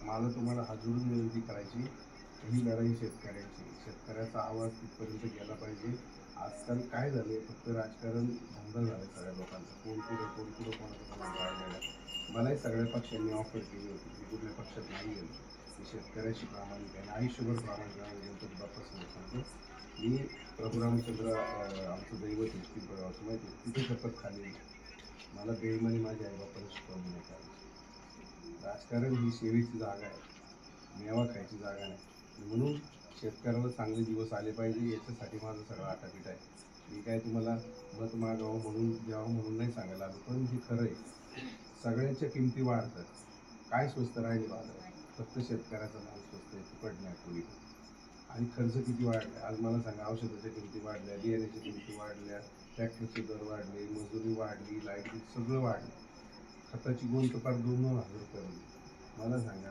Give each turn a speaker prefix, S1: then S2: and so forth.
S1: मला तुम्हाला हात जोडून विनंती करायची, ही लढाई शेतकऱ्यांची. शेतकऱ्याचा आवाज तिथपर्यंत गेला पाहिजे. आजकाल काय झालंय, फक्त राजकारण धंदा झालाय सगळ्या लोकांचा. कोण पुढं कोणाचं कोणाला पाळलेलं आहे. मलाही सगळ्या पक्षांनी ऑफर केली होती. मी कुठल्या पक्षात नाही गेलो. मी शेतकऱ्याशी प्रामाणिक आहे आणि आयुष्यभर प्रामाणिक राहणार गणपती बाप्पासमोर सांगतो. मी प्रभू रामचंद्र आमचं दैवत आहे पिंपळगावचं माहिती आहे, तिथे शपथ खाल्लेली. मला बेईमानी माझ्या आईबापाने शिकवली नाही करायची. राजकारण ही सेवेची जागा आहे, मेवा खायची जागा नाही. म्हणून शेतकऱ्याला चांगले दिवस आले पाहिजे याच्यासाठी माझं सगळं आटापीट आहे. मी काय तुम्हाला मत मागावं म्हणून द्यावं म्हणून नाही सांगायला आलो, पण हे खरं आहे. सगळ्यांच्या किमती वाढतात. काय स्वस्त राहिले बाजारात? फक्त शेतकऱ्याचा माल स्वस्त आहे, फुकट नाही कोणी. आणि खर्च किती वाढला आज मला सांगा. औषधाच्या किमती वाढल्या, बियाण्याच्या किमती वाढल्या, ट्रॅक्टरचे दर वाढले, मजुरी वाढली, लाईट बिल सगळं वाढलं. खताची गोंद तर फार 2-2 हजार रुपये. मला सांगा